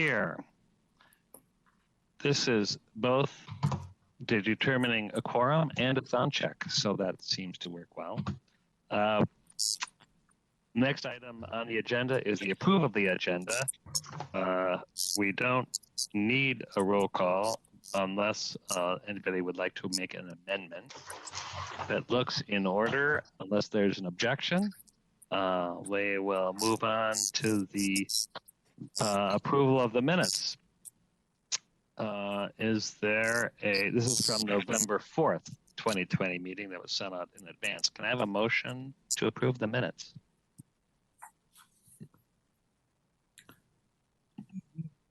here. This is both determining a quorum and a sound check, so that seems to work well. Next item on the agenda is the approval of the agenda. We don't need a roll call unless anybody would like to make an amendment. That looks in order, unless there's an objection. We will move on to the approval of the minutes. This is from November 4th, 2020 meeting that was sent out in advance. Can I have a motion to approve the minutes?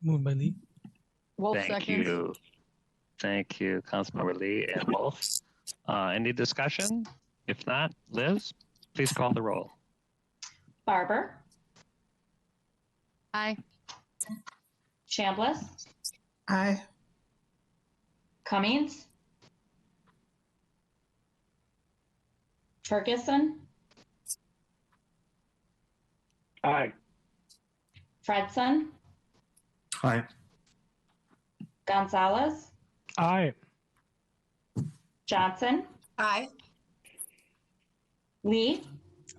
Moved by Lee. Wolf Thank seconds. you. Thank you, Councilmember Lee and Wolf. Any discussion? If not, Liz, please call the roll. Barber, Aye. Chambliss, Aye. Cummings, Ferguson, Aye. Fredson, Aye. Gonzalez, Aye. Johnson, Aye. Lee,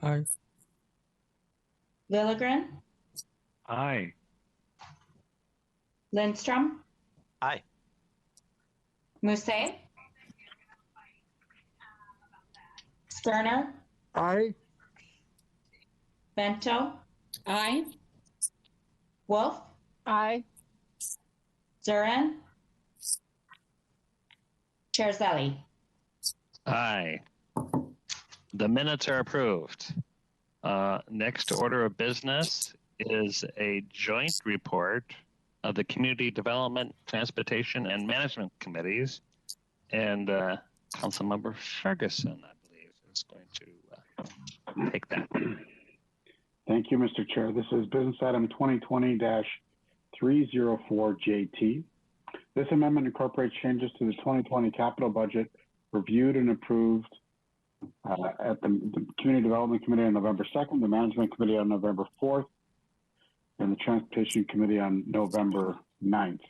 Aye. Lilligren, Aye. Lindstrom, Aye. Musset, Sterner, Aye. Bento, Aye. Wolf, Aye. Zurin, Chairzelli. Aye. The minutes are approved. Next order of business is a joint report of the Community Development, Transportation, and Management Committees. And Councilmember Ferguson, I believe, is going to take that. Thank you, Mr. Chair. This is business item 2020-304JT. This amendment incorporates changes to the 2020 capital budget reviewed and approved at the Community Development Committee on November 2nd, the Management Committee on November 4th, and the Transportation Committee on November 9th.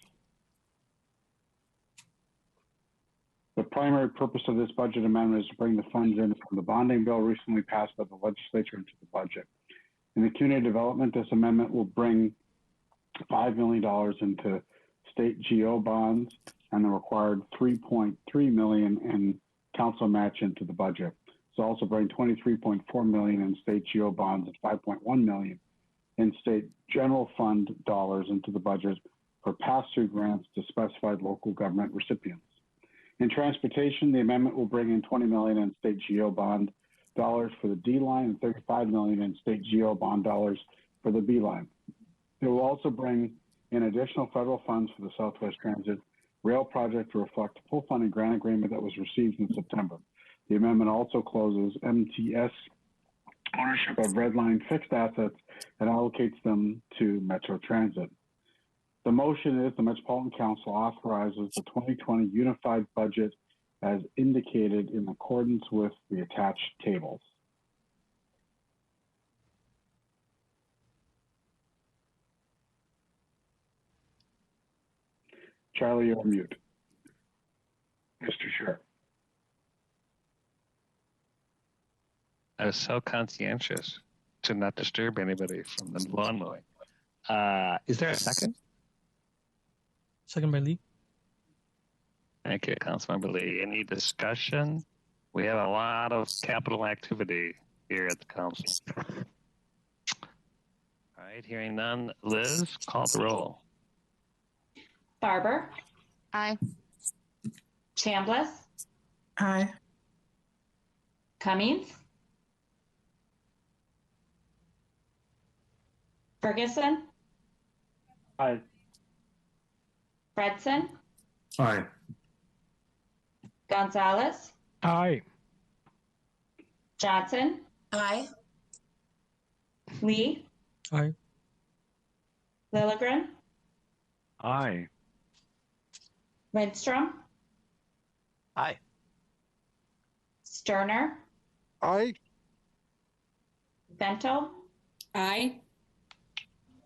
The primary purpose of this budget amendment is to bring the funds in from the bonding bill recently passed by the legislature into the budget. In the community development, this amendment will bring $5 million into state GO bonds and the required $3.3 million in council match into the budget. It's also bring $23.4 million in state GO bonds and $5.1 million in state general fund dollars into the budget for pass-through grants to specified local government recipients. In transportation, the amendment will bring in $20 million in state GO bond dollars for the D line and $35 million in state GO bond dollars for the B line. It will also bring in additional federal funds for the Southwest Transit Rail project to reflect the full funding grant agreement that was received in September. The amendment also closes MTS ownership of Red Line fixed assets and allocates them to Metro Transit. The motion is the Metropolitan Council authorizes the 2020 unified budget as indicated in accordance with the attached tables. Charlie, you're on mute. Mr. Chair. I was so conscientious to not disturb anybody from the lawn mowing. Is there a second? Second by Lee. Thank you, Councilmember Lee. Any discussion? We have a lot of capital activity here at the council. All right, hearing none. Liz, call the roll. Barber, Aye. Chambliss, Aye. Cummings, Ferguson, Aye. Fredson, Aye. Gonzalez, Aye. Johnson, Aye. Lee, Aye. Lilligren, Aye. Lindstrom, Aye. Sterner, Aye. Bento, Aye.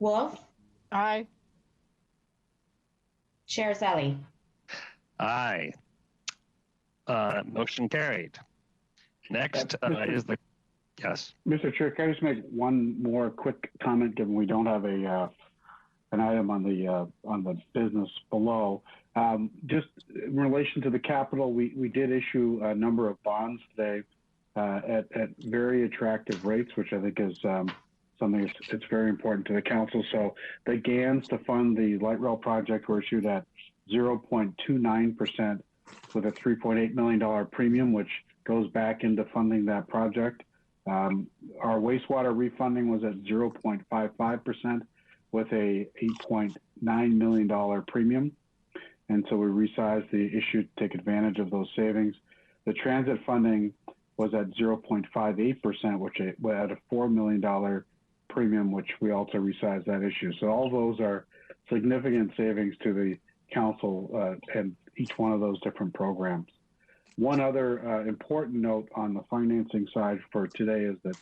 Wolf, Aye. Chair Zelli. Aye. Motion carried. Next is the, yes. Mr. Chair, can I just make one more quick comment, given we don't have an item on the business below. Just in relation to the capital, we did issue a number of bonds today at very attractive rates, which I think is something that's very important to the council. So the GANs to fund the light rail project were issued at 0.29% with a $3.8 million premium, which goes back into funding that project. Our wastewater refunding was at 0.55% with a $8.9 million premium. And so we resized the issue to take advantage of those savings. The transit funding was at 0.58%, which had a $4 million premium, which we also resized that issue. So all those are significant savings to the council and each one of those different programs. One other important note on the financing side for today is that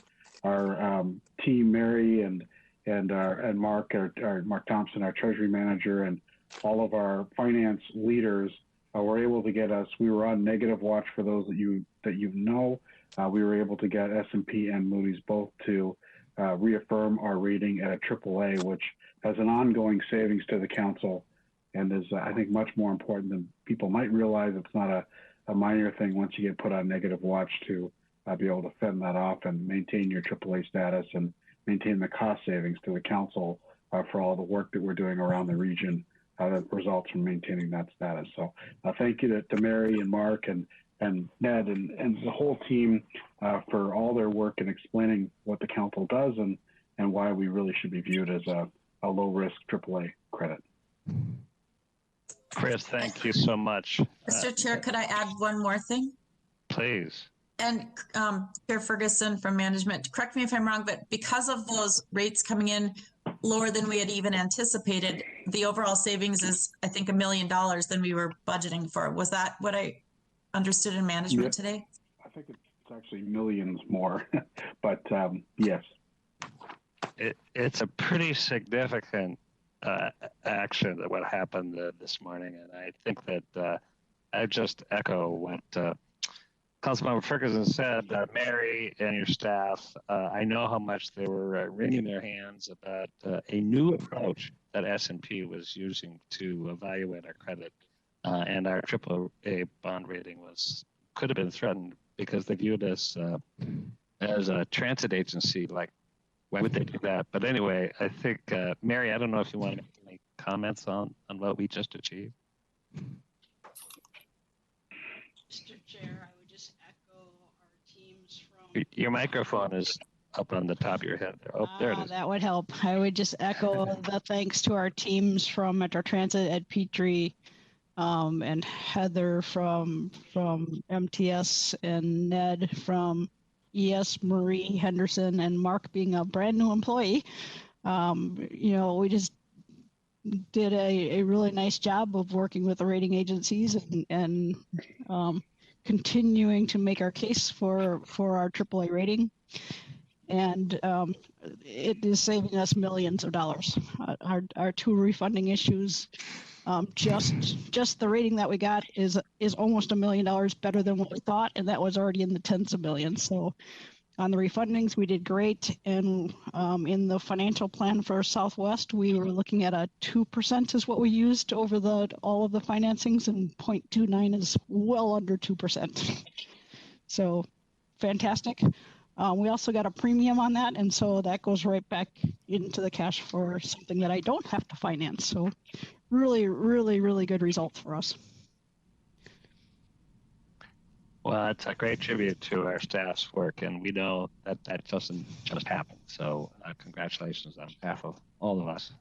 our team, Mary and Mark, Mark Thompson, our treasury manager, and all of our finance leaders were able to get us. We were on negative watch for those that you know. We were able to get S&P and Moody's both to reaffirm our rating at a AAA, which has an ongoing savings to the council and is, I think, much more important than people might realize. It's not a minor thing once you get put on negative watch to be able to fend that off and maintain your AAA status and maintain the cost savings to the council for all the work that we're doing around the region that results from maintaining that status. So thank you to Mary and Mark and Ned and the whole team for all their work in explaining what the council does and why we really should be viewed as a low-risk AAA credit. Chris, thank you so much. Mr. Chair, could I add one more thing? Please. And Chair Ferguson from management, correct me if I'm wrong, but because of those rates coming in lower than we had even anticipated, the overall savings is, I think, $1 million than we were budgeting for. Was that what I understood in management today? I think it's actually millions more, but yes. It's a pretty significant action that what happened this morning, and I think that I just echo what Councilmember Ferguson said. Mary and your staff, I know how much they were wringing their hands about a new approach that S&P was using to evaluate our credit, and our AAA bond rating could have been threatened because they viewed us as a transit agency. Like, why would they do that? But anyway, I think, Mary, I don't know if you want to make any comments on what we just achieved. Mr. Chair, I would just echo our teams from... Your microphone is up on the top of your head. Oh, there it is. That would help. I would just echo the thanks to our teams from Metro Transit, Ed Petrie, and Heather from MTS, and Ned from ES, Marie Henderson, and Mark being a brand new employee. We just did a really nice job of working with the rating agencies and continuing to make our case for our AAA rating. And it is saving us millions of dollars. Our two refunding issues, just the rating that we got is almost $1 million better than what we thought, and that was already in the tens of millions. So on the refundings, we did great. And in the financial plan for Southwest, we were looking at a 2% is what we used over all of the financings, and 0.29 is well under 2%. So fantastic. We also got a premium on that, and so that goes right back into the cash for something that I don't have to finance. So really, really, really good results for us. Well, it's a great tribute to our staff's work, and we know that doesn't just happen. So congratulations on behalf of all of us.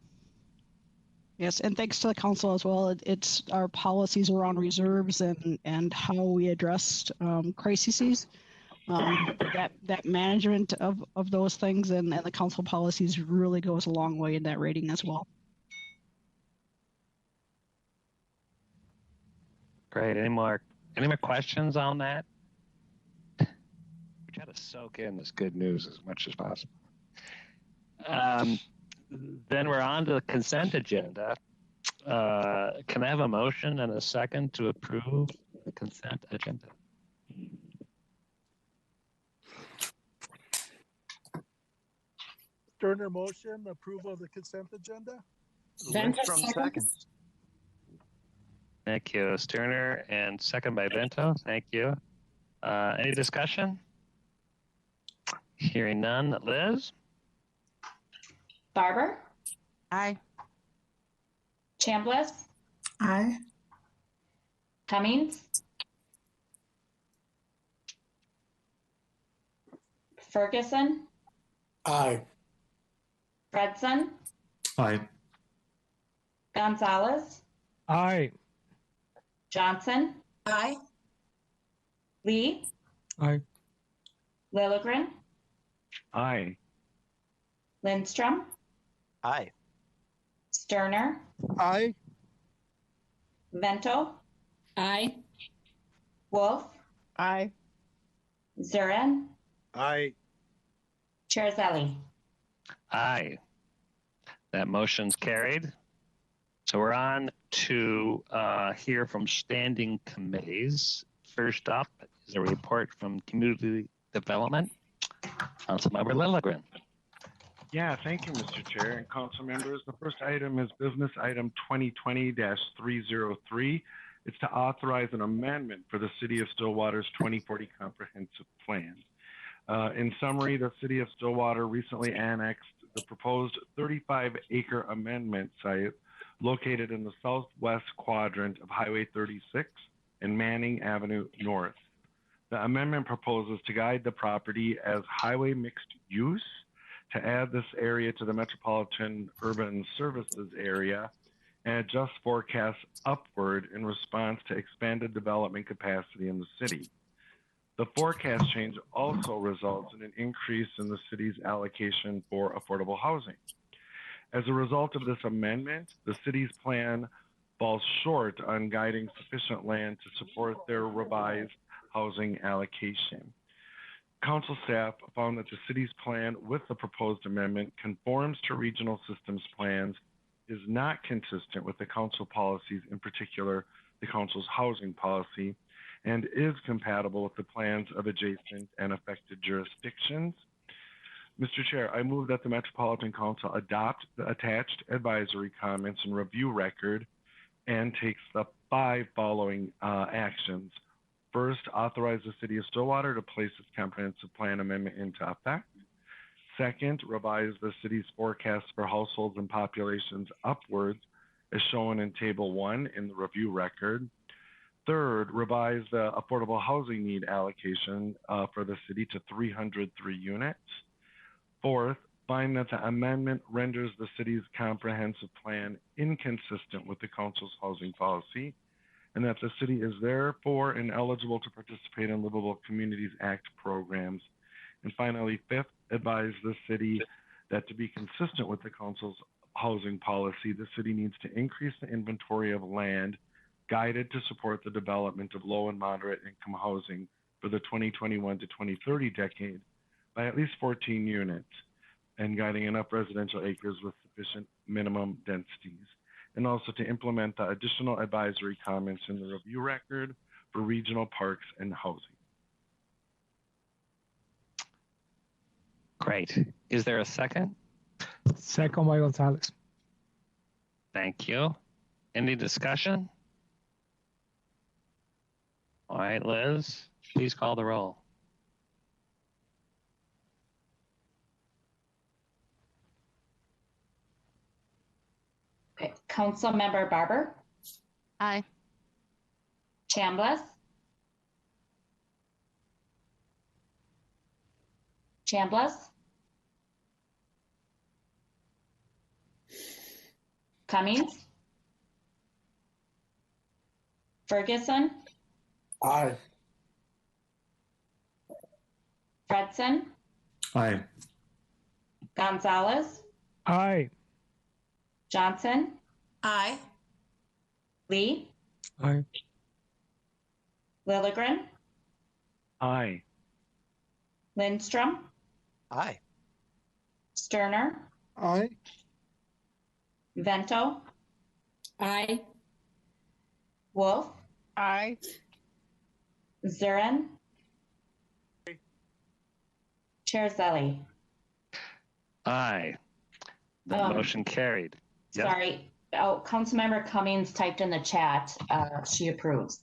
Yes, and thanks to the council as well. It's our policies around reserves and how we addressed crises. That management of those things and the council policies really goes a long way in that rating as well. Great. Any more questions on that? We try to soak in this good news as much as possible. Then we're on to the consent agenda. Can I have a motion and a second to approve the consent agenda? Turner motion, approval of the consent agenda. Lindstrom second. Thank you, Sterner, and second by Vento. Thank you. Any discussion? Hearing none. Liz? Barber, Aye. Chambliss, Aye. Cummings, Ferguson, Aye. Fredson, Aye. Gonzalez, Aye. Johnson, Aye. Lee, Aye. Lilligren, Aye. Lindstrom, Aye. Sterner, Aye. Vento, Aye. Wolf, Aye. Zurin, Aye. Chair Zelli. Aye. That motion's carried. So we're on to hear from standing committees. First up is a report from Community Development. Councilmember Lilligren. Yeah, thank you, Mr. Chair and council members. The first item is business item 2020-303. It's to authorize an amendment for the City of Stillwater's 2040 Comprehensive Plan. In summary, the City of Stillwater recently annexed the proposed 35-acre amendment site located in the southwest quadrant of Highway 36 and Manning Avenue North. The amendment proposes to guide the property as highway mixed use, to add this area to the Metropolitan Urban Services area, and adjust forecasts upward in response to expanded development capacity in the city. The forecast change also results in an increase in the city's allocation for affordable housing. As a result of this amendment, the city's plan falls short on guiding sufficient land to support their revised housing allocation. Council staff found that the city's plan with the proposed amendment conforms to regional systems plans, is not consistent with the council policies, in particular the council's housing policy, and is compatible with the plans of adjacent and affected jurisdictions. Mr. Chair, I move that the Metropolitan Council adopt the attached advisory comments and review record and takes the 5 following actions. First, authorize the City of Stillwater to place its comprehensive plan amendment into effect. Second, revise the city's forecast for households and populations upwards as shown in Table 1 in the review record. Third, revise the affordable housing need allocation for the city to 303 units. Fourth, find that the amendment renders the city's comprehensive plan inconsistent with the council's housing policy, and that the city is therefore ineligible to participate in Livable Communities Act programs. And finally, fifth, advise the city that to be consistent with the council's housing policy, the city needs to increase the inventory of land guided to support the development of low and moderate income housing for the 2021 to 2030 decade by at least 14 units, and guiding enough residential acres with sufficient minimum densities, and also to implement the additional advisory comments in the review record for regional parks and housing. Great. Is there a second? Second by Gonzalez. Thank you. Any discussion? All right, Liz, please call the roll. Okay. Councilmember Barber, Aye. Chambliss, Cummings, Ferguson, Aye. Fredson, Aye. Gonzalez, Aye. Johnson, Aye. Lee, Aye. Lilligren, Aye. Lindstrom, Aye. Sterner, Aye. Vento, Aye. Wolf, Aye. Zurin, Chair Zelli. Aye. The motion carried. Yep. Sorry. Oh, Councilmember Cummings typed in the chat. She approves.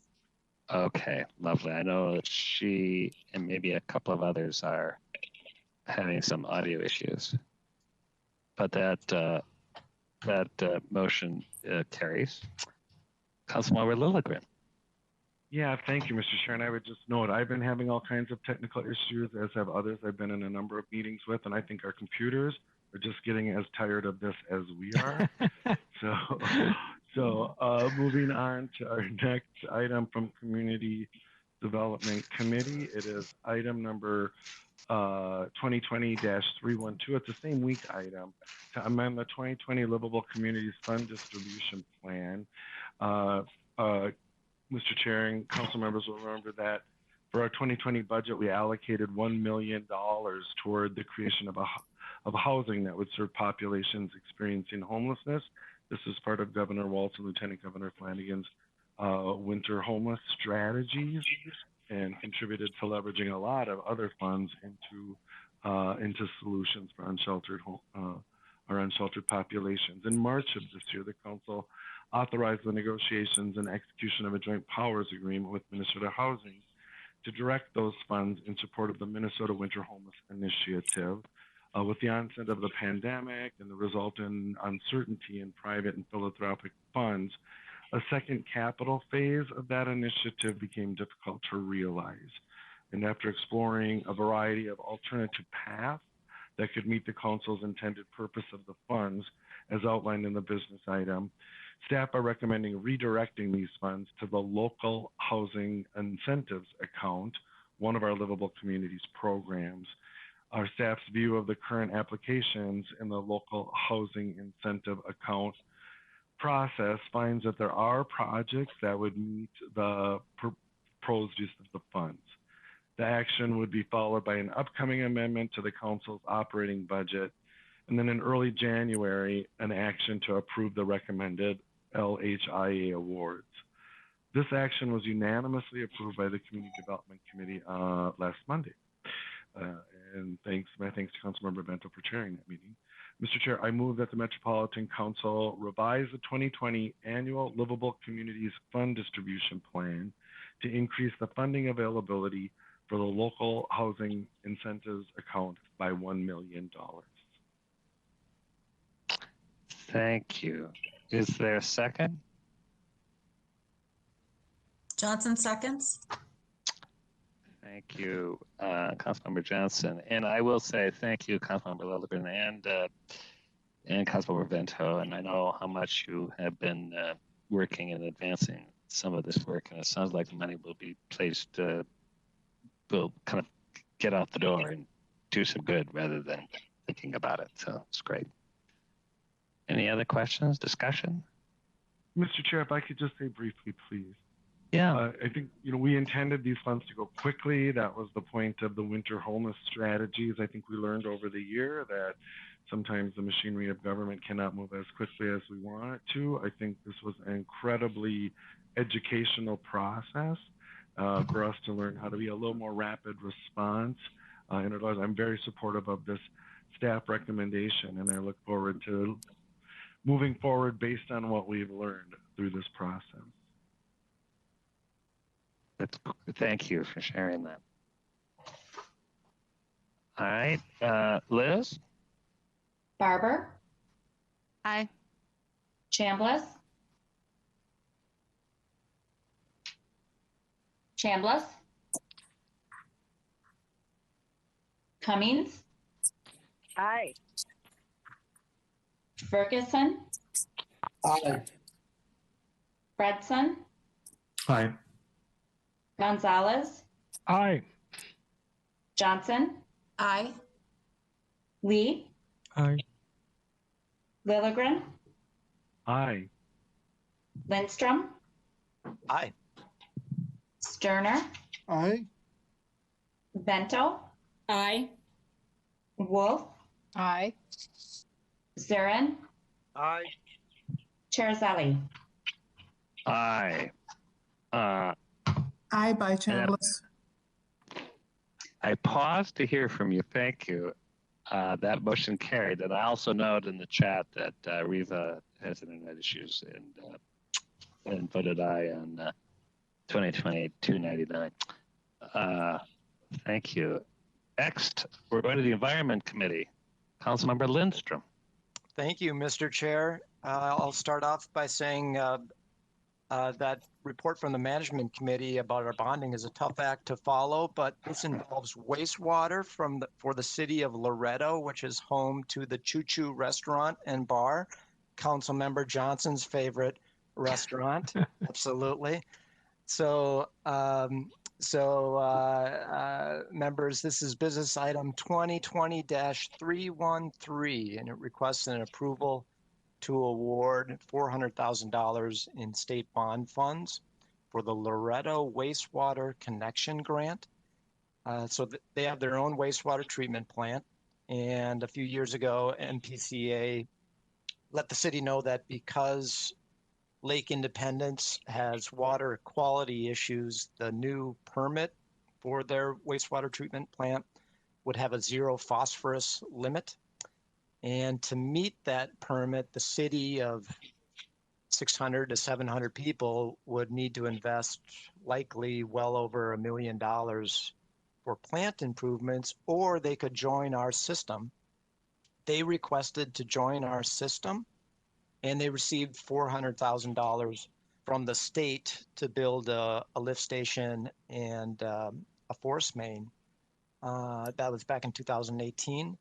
Okay, lovely. I know that she and maybe a couple of others are having some audio issues, but that motion carries. Councilmember Lilligren. Yeah, thank you, Mr. Chair. And I would just note, I've been having all kinds of technical issues, as have others I've been in a number of meetings with, and I think our computers are just getting as tired of this as we are. So moving on to our next item from Community Development Committee. It is item number 2020-312. It's the same week item to amend the 2020 Livable Communities Fund Distribution Plan. Mr. Chair and council members will remember that for our 2020 budget, we allocated $1 million toward the creation of housing that would serve populations experiencing homelessness. This is part of Governor Walz and Lieutenant Governor Flanagan's winter homeless strategies, and contributed to leveraging a lot of other funds into solutions for our unsheltered populations. In March of this year, the council authorized the negotiations and execution of a joint powers agreement with Minnesota Housing to direct those funds in support of the Minnesota Winter Homeless Initiative. With the onset of the pandemic and the resultant uncertainty in private and philanthropic funds, a second capital phase of that initiative became difficult to realize. And after exploring a variety of alternative paths that could meet the council's intended purpose of the funds, as outlined in the business item, staff are recommending redirecting these funds to the Local Housing Incentives Account, one of our Livable Communities programs. Our staff's view of the current applications in the Local Housing Incentive Account process finds that there are projects that would meet the proposed use of the funds. The action would be followed by an upcoming amendment to the council's operating budget, and then in early January, an action to approve the recommended LHIA awards. This action was unanimously approved by the Community Development Committee last Monday. And my thanks to Councilmember Bethel for chairing that meeting. Mr. Chair, I move that the Metropolitan Council revise the 2020 Annual Livable Communities Fund Distribution Plan to increase the funding availability for the Local Housing Incentives Account by $1 million. Thank you. Is there a second? Johnson seconds. Thank you, Councilmember Johnson. And I will say thank you, Councilmember Lilligren and Councilmember Vento. And I know how much you have been working and advancing some of this work. And it sounds like the money will be placed, will kind of get out the door and do some good rather than thinking about it. So it's great. Any other questions, discussion? Mr. Chair, if I could just say briefly, please. Yeah. I think, we intended these funds to go quickly. That was the point of the winter homeless strategies. I think we learned over the year that sometimes the machinery of government cannot move as quickly as we want it to. I think this was an incredibly educational process for us to learn how to be a little more rapid response. And I'm very supportive of this staff recommendation, and I look forward to moving forward based on what we've learned through this process. Thank you for sharing that. All right, Liz? Barber, Aye. Chambliss, Cummings, Aye. Ferguson, Aye. Fredson, Aye. Gonzalez, Aye. Johnson, Aye. Lee, Aye. Lilligren, Aye. Lindstrom, Aye. Sterner, Aye. Bento, Aye. Wolf, Aye. Zurin, Aye. Chair Zelli. Aye. Aye by Chambliss. I paused to hear from you. Thank you. That motion carried. And I also note in the chat that Riva has internet issues and voted aye on 2020-299. Thank you. Next, we're going to the Environment Committee. Councilmember Lindstrom. Thank you, Mr. Chair. I'll start off by saying that report from the Management Committee about our bonding is a tough act to follow, but this involves wastewater for the city of Loretto, which is home to the Choo Choo Restaurant and Bar, Councilmember Johnson's favorite restaurant. Absolutely. So, members, this is business item 2020-313, and it requests an approval to award $400,000 in state bond funds for the Loretto Wastewater Connection Grant. They have their own wastewater treatment plant, and a few years ago, MPCA let the city know that because Lake Independence has water quality issues, the new permit for their wastewater treatment plant would have a 0 phosphorus limit. And to meet that permit, the city of 600 to 700 people would need to invest likely well over $1 million for plant improvements, or they could join our system. They requested to join our system, and they received $400,000 from the state to build a lift station and a force main. That was back in 2018.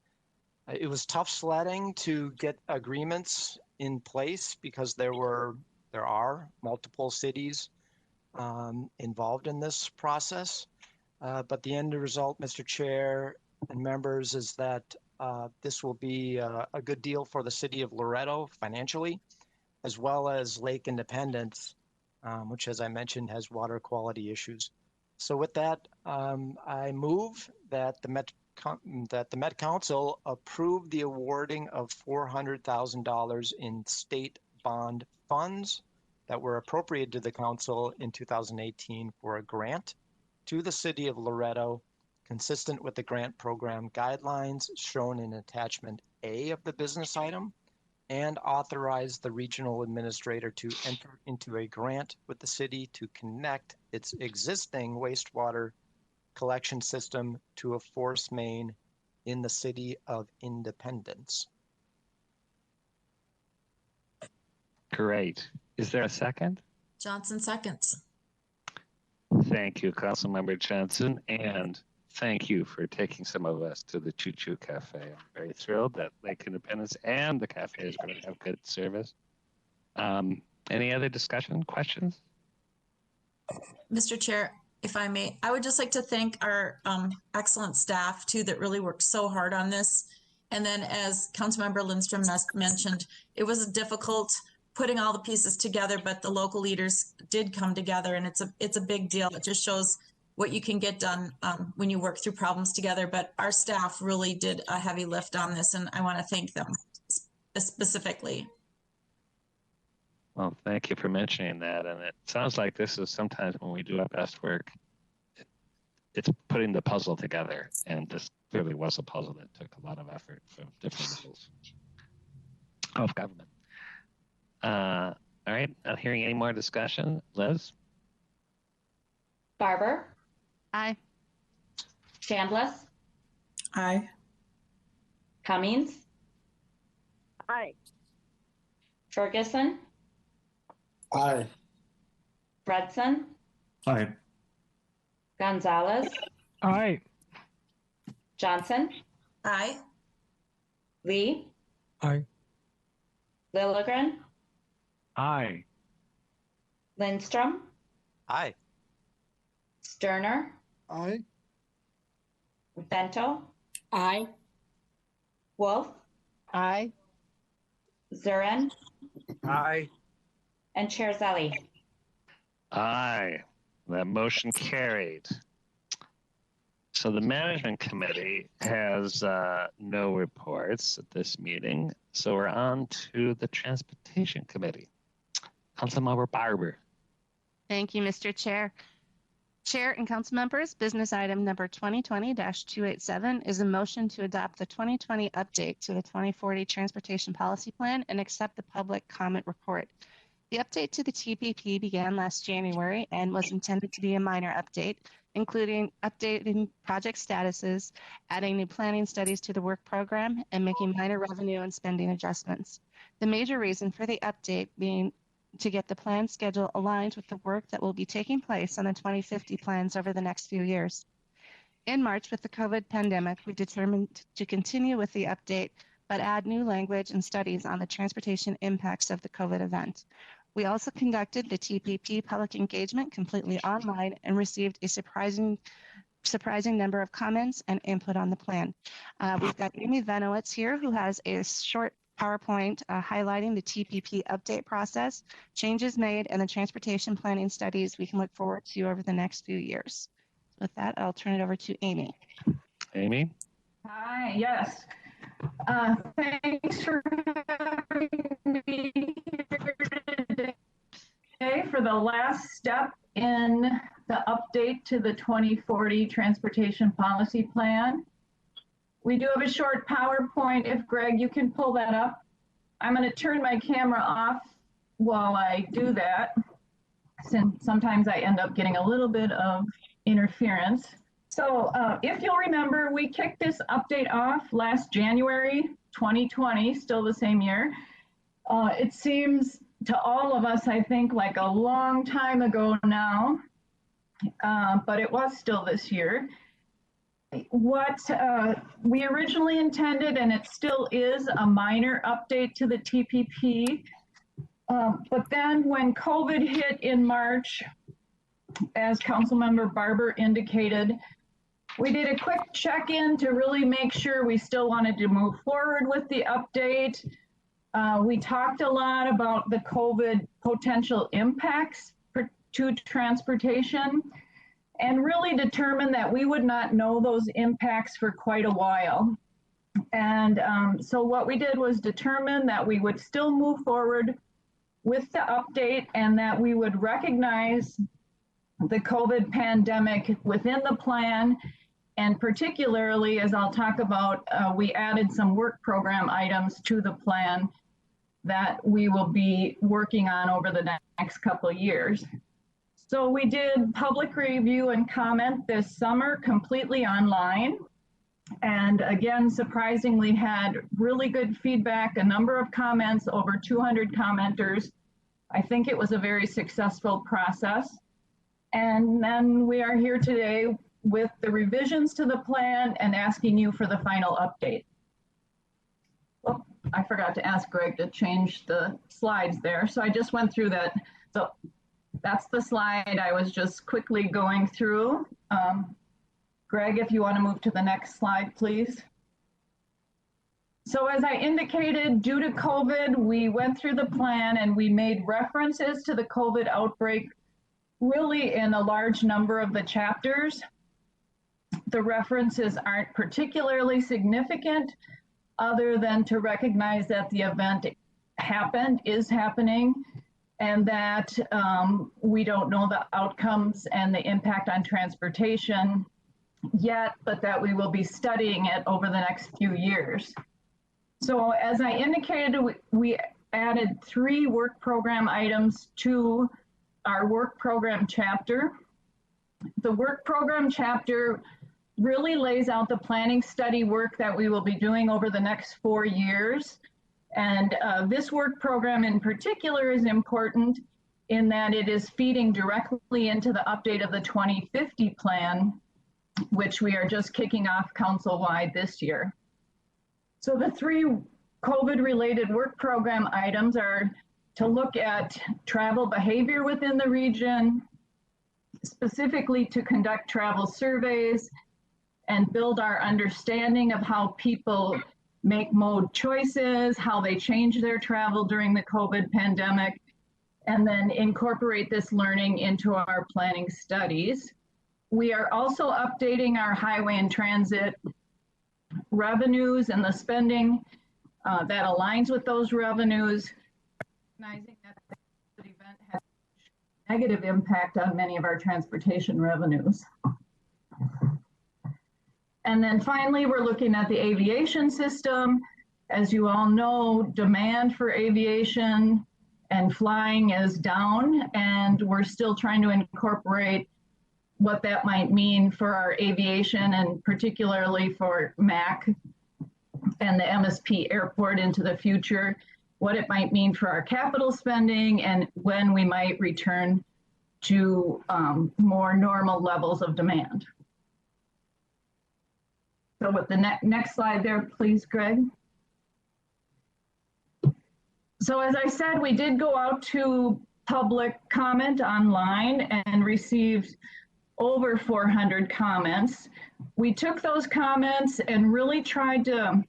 It was tough sledding to get agreements in place because there are multiple cities involved in this process. But the end result, Mr. Chair and members, is that this will be a good deal for the city of Loretto financially, as well as Lake Independence, which, as I mentioned, has water quality issues. So with that, I move that the Met Council approve the awarding of $400,000 in state bond funds that were appropriated to the council in 2018 for a grant to the city of Loretto, consistent with the grant program guidelines shown in attachment A of the business item, and authorize the regional administrator to enter into a grant with the city to connect its existing wastewater collection system to a force main in the city of Independence. Great. Is there a second? Johnson seconds. Thank you, Councilmember Johnson, and thank you for taking some of us to the Choo Choo Cafe. I'm very thrilled that Lake Independence and the cafe is going to have good service. Any other discussion, questions? Mr. Chair, if I may, I would just like to thank our excellent staff too that really worked so hard on this. And then, as Councilmember Lindstrom mentioned, it was difficult putting all the pieces together, but the local leaders did come together, and it's a big deal. It just shows what you can get done when you work through problems together. But our staff really did a heavy lift on this, and I want to thank them specifically. Well, thank you for mentioning that. And it sounds like this is sometimes when we do our best work, it's putting the puzzle together. And this clearly was a puzzle that took a lot of effort from different levels of government. All right, not hearing any more discussion. Liz? Barber? Aye. Chambliss? Aye. Cummings? Aye. Ferguson? Aye. Fredson? Aye. Gonzalez? Aye. Johnson? Aye. Lee? Aye. Lilligren? Aye. Lindstrom? Aye. Sterner? Aye. Bento? Aye. Wolf? Aye. Zurin? Aye. And Chair Zelli. Aye. That motion carried. So the Management Committee has no reports at this meeting. So we're on to the Transportation Committee. Councilmember Barber. Thank you, Mr. Chair. Chair and council members, business item number 2020-287 is a motion to adopt the 2020 update to the 2040 Transportation Policy Plan and accept the public comment report. The update to the TPP began last January and was intended to be a minor update, including updating project statuses, adding new planning studies to the work program, and making minor revenue and spending adjustments. The major reason for the update being to get the plan schedule aligned with the work that will be taking place on the 2050 plans over the next few years. In March, with the COVID pandemic, we determined to continue with the update, but add new language and studies on the transportation impacts of the COVID event. We also conducted the TPP public engagement completely online and received a surprising number of comments and input on the plan. We've got Amy Venowitz here, who has a short PowerPoint highlighting the TPP update process, changes made, and the transportation planning studies we can look forward to over the next few years. With that, I'll turn it over to Amy. Amy? Hi, yes. Thanks for having me here today for the last step in the update to the 2040 Transportation Policy Plan. We do have a short PowerPoint. If Greg, you can pull that up. I'm going to turn my camera off while I do that, since sometimes I end up getting a little bit of interference. So if you'll remember, we kicked this update off last January 2020, still the same year. It seems to all of us, I think, like a long time ago now, but it was still this year. What we originally intended, and it still is, a minor update to the TPP. But then when COVID hit in March, as Councilmember Barber indicated, we did a quick check-in to really make sure we still wanted to move forward with the update. We talked a lot about the COVID potential impacts to transportation, and really determined that we would not know those impacts for quite a while. And so what we did was determine that we would still move forward with the update and that we would recognize the COVID pandemic within the plan. And particularly, as I'll talk about, we added some work program items to the plan that we will be working on over the next couple of years. So we did public review and comment this summer completely online. And again, surprisingly had really good feedback, a number of comments, over 200 commenters. I think it was a very successful process. And then we are here today with the revisions to the plan and asking you for the final update. Oh, I forgot to ask Greg to change the slides there. So I just went through that. So that's the slide I was just quickly going through. Greg, if you want to move to the next slide, please. So as I indicated, due to COVID, we went through the plan and we made references to the COVID outbreak really in a large number of the chapters. The references aren't particularly significant other than to recognize that the event happened, is happening, and that we don't know the outcomes and the impact on transportation yet, but that we will be studying it over the next few years. So as I indicated, we added 3 work program items to our work program chapter. The work program chapter really lays out the planning study work that we will be doing over the next 4 years. And this work program in particular is important in that it is feeding directly into the update of the 2050 plan, which we are just kicking off council-wide this year. So the 3 COVID-related work program items are to look at travel behavior within the region, specifically to conduct travel surveys and build our understanding of how people make mode choices, how they change their travel during the COVID pandemic, and then incorporate this learning into our planning studies. We are also updating our highway and transit revenues and the spending that aligns with those revenues, recognizing that the event has negative impact on many of our transportation revenues. And then finally, we're looking at the aviation system. As you all know, demand for aviation and flying is down, and we're still trying to incorporate what that might mean for our aviation and particularly for MAC and the MSP airport into the future, what it might mean for our capital spending, and when we might return to more normal levels of demand. So with the next slide there, please, Greg. So as I said, we did go out to public comment online and received over 400 comments. We took those comments and really tried to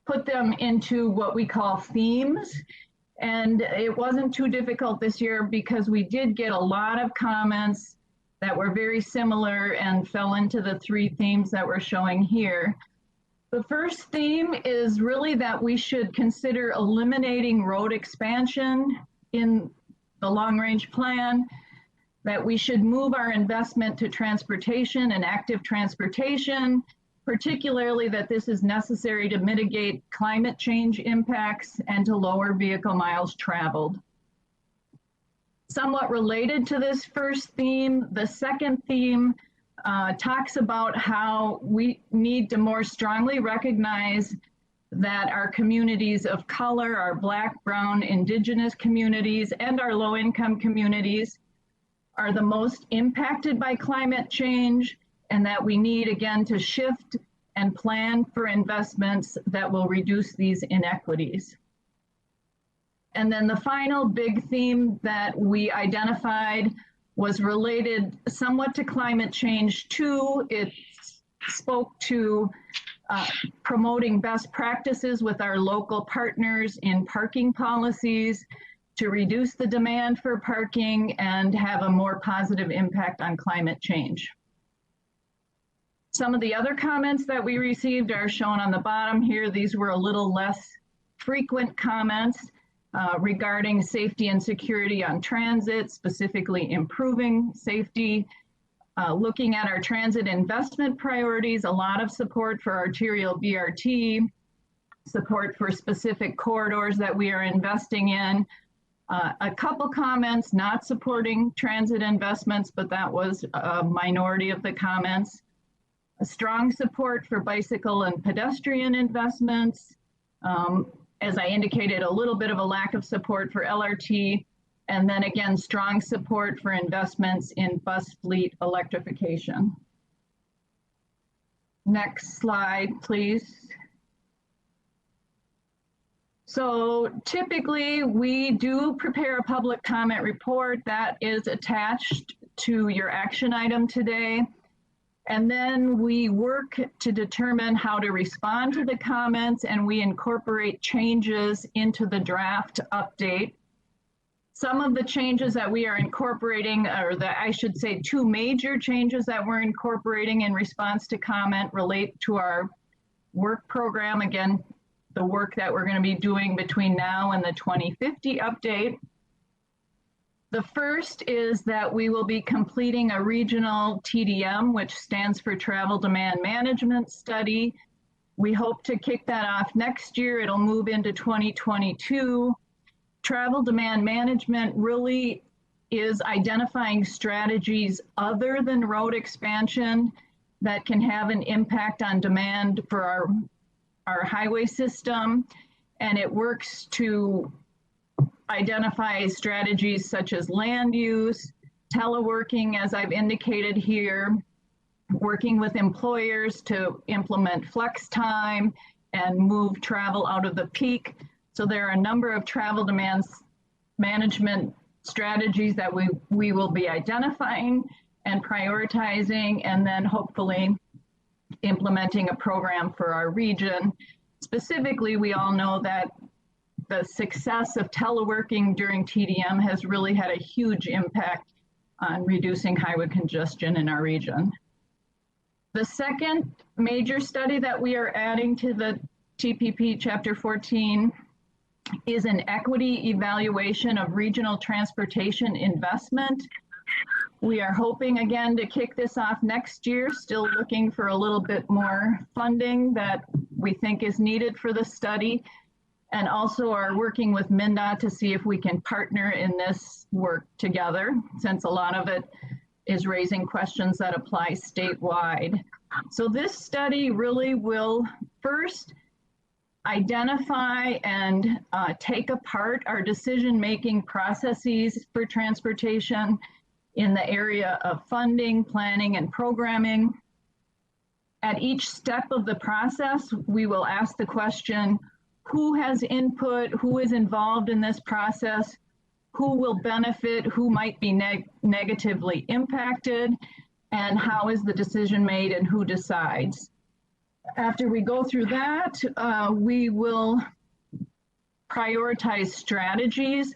put them into what we call themes. And it wasn't too difficult this year because we did get a lot of comments that were very similar and fell into the three themes that we're showing here. The first theme is really that we should consider eliminating road expansion in the long-range plan, that we should move our investment to transportation and active transportation, particularly that this is necessary to mitigate climate change impacts and to lower vehicle miles traveled. Somewhat related to this first theme, the second theme talks about how we need to more strongly recognize that our communities of color, our Black, Brown, Indigenous communities, and our low-income communities are the most impacted by climate change, and that we need, again, to shift and plan for investments that will reduce these inequities. And then the final big theme that we identified was related somewhat to climate change too. It spoke to promoting best practices with our local partners in parking policies to reduce the demand for parking and have a more positive impact on climate change. Some of the other comments that we received are shown on the bottom here. These were a little less frequent comments regarding safety and security on transit, specifically improving safety, looking at our transit investment priorities, a lot of support for arterial BRT, support for specific corridors that we are investing in. A couple comments not supporting transit investments, but that was a minority of the comments. A strong support for bicycle and pedestrian investments. As I indicated, a little bit of a lack of support for LRT, and then again, strong support for investments in bus fleet electrification. Next slide, please. So typically we do prepare a public comment report that is attached to your action item today. And then we work to determine how to respond to the comments, and we incorporate changes into the draft update. Some of the changes that we are incorporating, or I should say two major changes that we're incorporating in response to comment, relate to our work program. Again, the work that we're going to be doing between now and the 2050 update. The first is that we will be completing a regional TDM, which stands for Travel Demand Management Study. We hope to kick that off next year. It'll move into 2022. Travel demand management really is identifying strategies other than road expansion that can have an impact on demand for our highway system. And it works to identify strategies such as land use, teleworking, as I've indicated here, working with employers to implement flex time and move travel out of the peak. So there are a number of travel demands management strategies that we will be identifying and prioritizing, and then hopefully implementing a program for our region. Specifically, we all know that the success of teleworking during TDM has really had a huge impact on reducing highway congestion in our region. The second major study that we are adding to the TPP Chapter 14 is an equity evaluation of regional transportation investment. We are hoping again to kick this off next year, still looking for a little bit more funding that we think is needed for the study, and also are working with MnDOT to see if we can partner in this work together, since a lot of it is raising questions that apply statewide. So this study really will first identify and take apart our decision-making processes for transportation in the area of funding, planning, and programming. At each step of the process, we will ask the question, who has input, who is involved in this process, who will benefit, who might be negatively impacted, and how is the decision made and who decides. After we go through that, we will prioritize strategies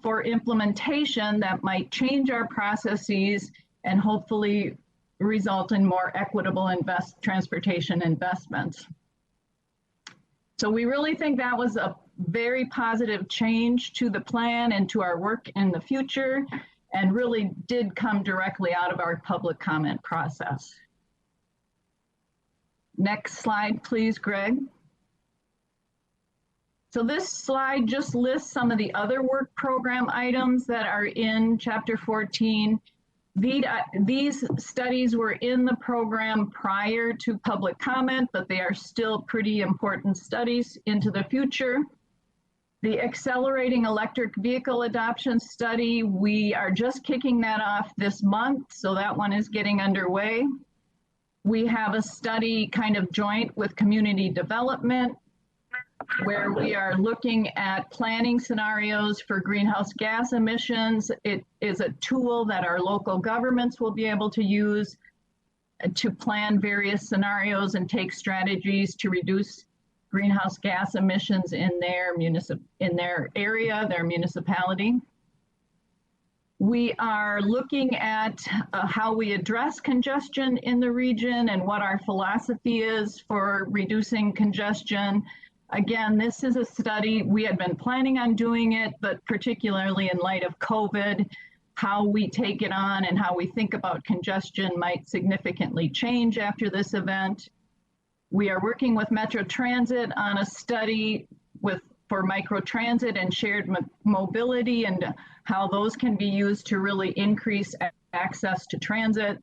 for implementation that might change our processes and hopefully result in more equitable transportation investments. So we really think that was a very positive change to the plan and to our work in the future, and really did come directly out of our public comment process. Next slide, please, Greg. So this slide just lists some of the other work program items that are in Chapter 14. These studies were in the program prior to public comment, but they are still pretty important studies into the future. The Accelerating Electric Vehicle Adoption Study, we are just kicking that off this month, so that one is getting underway. We have a study kind of joint with community development, where we are looking at planning scenarios for greenhouse gas emissions. It is a tool that our local governments will be able to use to plan various scenarios and take strategies to reduce greenhouse gas emissions in their area, their municipality. We are looking at how we address congestion in the region and what our philosophy is for reducing congestion. Again, this is a study, we had been planning on doing it, but particularly in light of COVID, how we take it on and how we think about congestion might significantly change after this event. We are working with Metro Transit on a study for microtransit and shared mobility and how those can be used to really increase access to transit.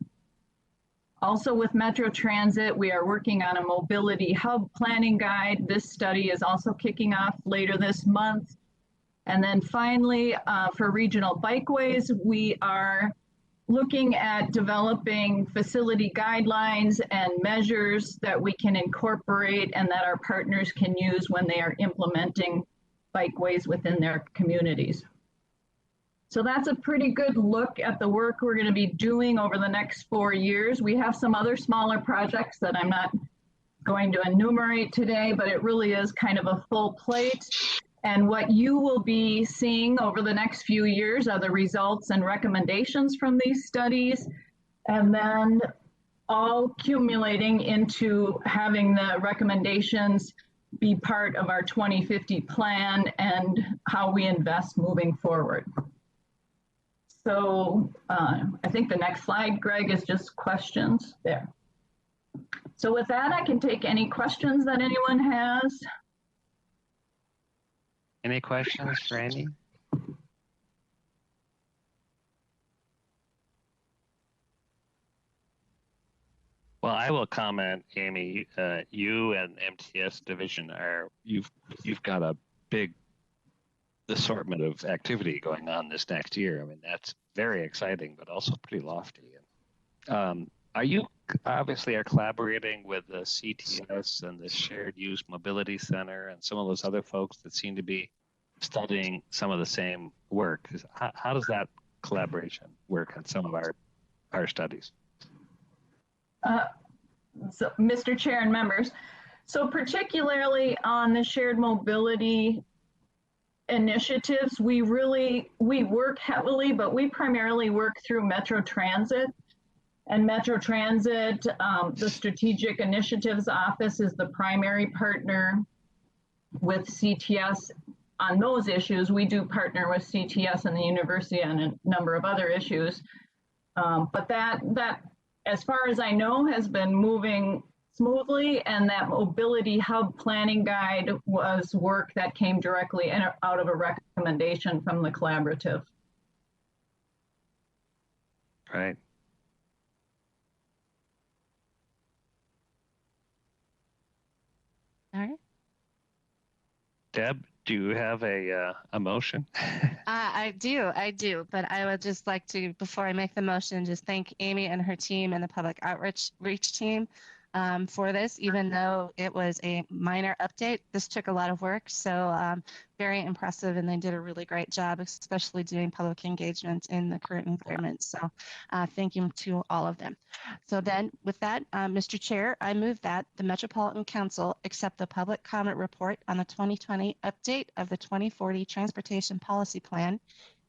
Also with Metro Transit, we are working on a mobility hub planning guide. This study is also kicking off later this month. And then finally, for regional bikeways, we are looking at developing facility guidelines and measures that we can incorporate and that our partners can use when they are implementing bikeways within their communities. So that's a pretty good look at the work we're going to be doing over the next 4 years. We have some other smaller projects that I'm not going to enumerate today, but it really is kind of a full plate. And what you will be seeing over the next few years are the results and recommendations from these studies, and then all accumulating into having the recommendations be part of our 2050 plan and how we invest moving forward. So I think the next slide, Greg, is just questions there. So with that, I can take any questions that anyone has. Any questions for Amy? Well, I will comment, Amy. You and MTS division you've got a big assortment of activity going on this next year. I mean, that's very exciting, but also pretty lofty. Are you obviously are collaborating with the CTS and the Shared Use Mobility Center and some of those other folks that seem to be studying some of the same work? How does that collaboration work on some of our studies? So, Mr. Chair and members, so particularly on the shared mobility initiatives, we work heavily, but we primarily work through Metro Transit. And Metro Transit, the Strategic Initiatives Office is the primary partner. with CTS on those issues. We do partner with CTS and the university on a number of other issues. But that, as far as I know, has been moving smoothly, and that mobility hub planning guide was work that came directly out of a recommendation from the collaborative. Right. All right. Deb, do you have a motion? I do, but I would just like to, before I make the motion, just thank Amy and her team and the public outreach team for this. Even though it was a minor update, this took a lot of work, so very impressive, and they did a really great job, especially doing public engagement in the current environment. So thank you to all of them. So then with that, Mr. Chair, I move that the Metropolitan Council accept the public comment report on the 2020 update of the 2040 Transportation Policy Plan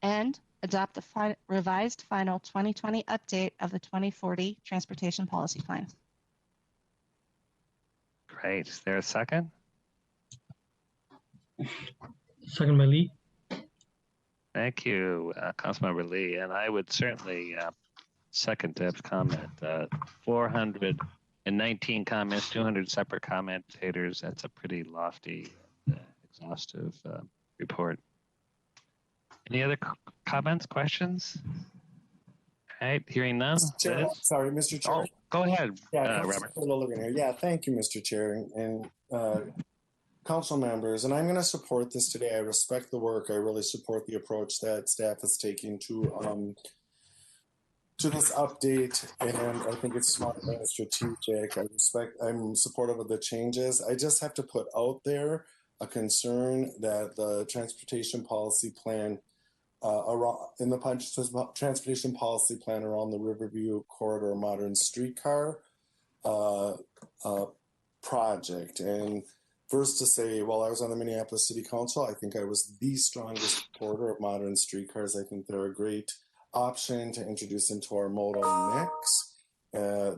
and adopt the revised final 2020 update of the 2040 Transportation Policy Plan. Great. Is there a second? Second by Lee. Thank you, Councilmember Lee. And I would certainly second Deb's comment. 419 comments, 200 separate commentators. That's a pretty lofty, exhaustive report. Any other comments, questions? All right, hearing none. Chair, sorry, Mr. Chair. Oh, go ahead, Robert. Yeah, thank you, Mr. Chair, and council members. And I'm going to support this today. I respect the work. I really support the approach that staff is taking to this update, and I think it's smart and strategic. I'm supportive of the changes. I just have to put out there a concern that the transportation policy plan in the transportation policy plan around the Riverview Corridor Modern Streetcar project. And first to say, while I was on the Minneapolis City Council, I think I was the strongest supporter of modern streetcars. I think they're a great option to introduce into our modal mix.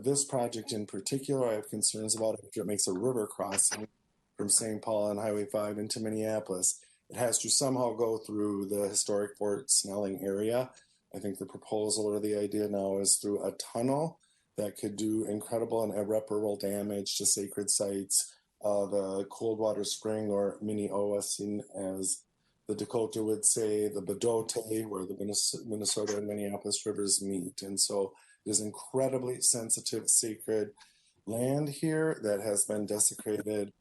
This project in particular, I have concerns about after it makes a river crossing from St. Paul on Highway 5 into Minneapolis. It has to somehow go through the historic Fort Snelling area. I think the proposal or the idea now is through a tunnel that could do incredible and irreparable damage to sacred sites. The Coldwater Spring, or Mini Owasin, as the Dakota would say, the Bedote, where the Minnesota and Minneapolis rivers meet. And so there's incredibly sensitive, sacred land here that has been desecrated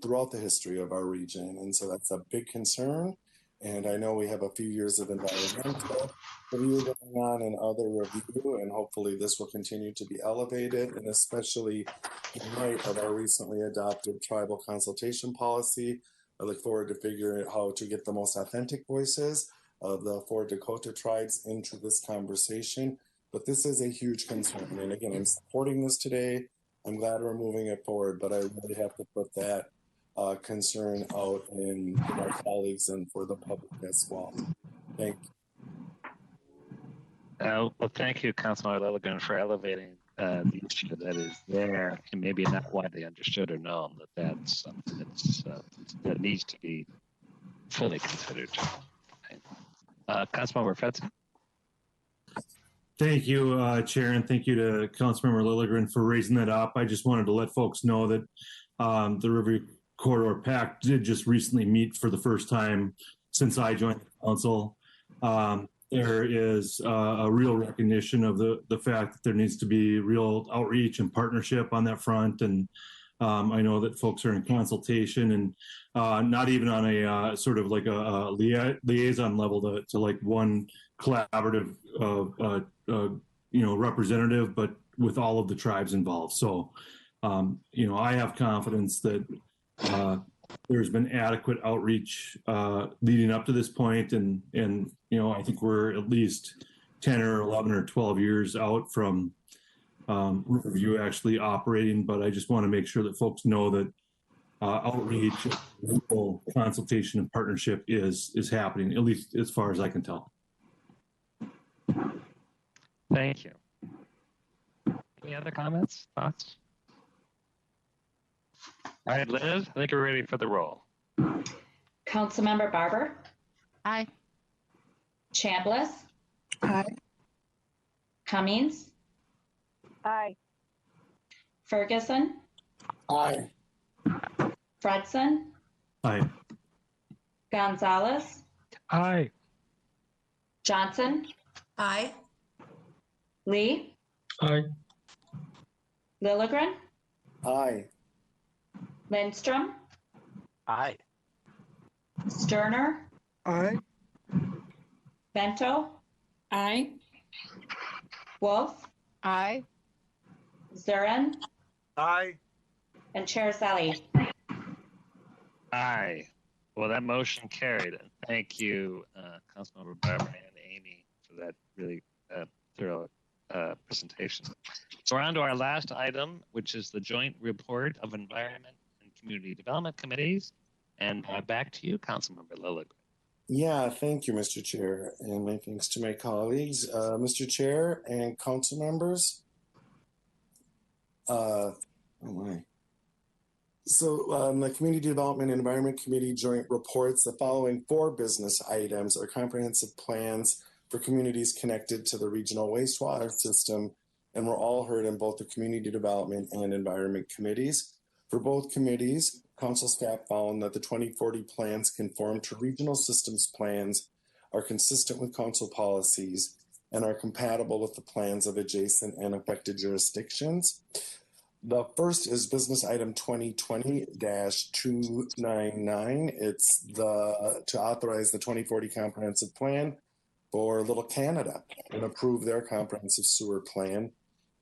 throughout the history of our region. And so that's a big concern. And I know we have a few years of environmental review going on and other review, and hopefully this will continue to be elevated, and especially in light of our recently adopted tribal consultation policy. I look forward to figuring out how to get the most authentic voices of the 4 Dakota tribes into this conversation. But this is a huge concern. And again, I'm supporting this today. I'm glad we're moving it forward, but I really have to put that concern out in our colleagues and for the public as well. Thank you. Well, thank you, Councilor Lilligren, for elevating the issue that is there, and maybe not widely understood or known, that's something that needs to be fully considered. Councilmember Fetson. Thank you, Chair, and thank you to Councilmember Lilligren for raising that up. I just wanted to let folks know that the River Corridor Pact did just recently meet for the first time since I joined the council. There is a real recognition of the fact that there needs to be real outreach and partnership on that front. And I know that folks are in consultation and not even on a sort of like a liaison level to like one collaborative representative, but with all of the tribes involved. So I have confidence that there's been adequate outreach leading up to this point, and I think we're at least 10 or 11 or 12 years out from Riverview actually operating. But I just want to make sure that folks know that outreach, local consultation, and partnership is happening, at least as far as I can tell. Thank you. Any other comments, thoughts? All right, Liz, I think we're ready for the roll. Councilmember Barber, Aye. Chambliss, Aye. Cummings, Aye. Ferguson, Aye. Fredson, Aye. Gonzalez, Aye. Johnson, Aye. Lee, Aye. Lilligren, Aye. Lindstrom, Aye. Sterner, Aye. Bento, Aye. Wolf, Aye. Zurin, Aye. and Chair Sally. Aye. Well, that motion carried. Thank you, Councilmember Barber and Amy, for that really thorough presentation. So we're on to our last item, which is the joint report of Environment and Community Development Committees. And back to you, Councilmember Lilligren. Yeah, thank you, Mr. Chair, and my thanks to my colleagues. Mr. Chair and council members. Oh my. So the Community Development and Environment Committee joint reports the following 4 business items are comprehensive plans for communities connected to the regional wastewater system, and were all heard in both the Community Development and Environment Committees. For both committees, council staff found that the 2040 plans conform to regional systems plans, are consistent with council policies, and are compatible with the plans of adjacent and affected jurisdictions. The first is business item 2020-299. It's to authorize the 2040 comprehensive plan for Little Canada and approve their comprehensive sewer plan.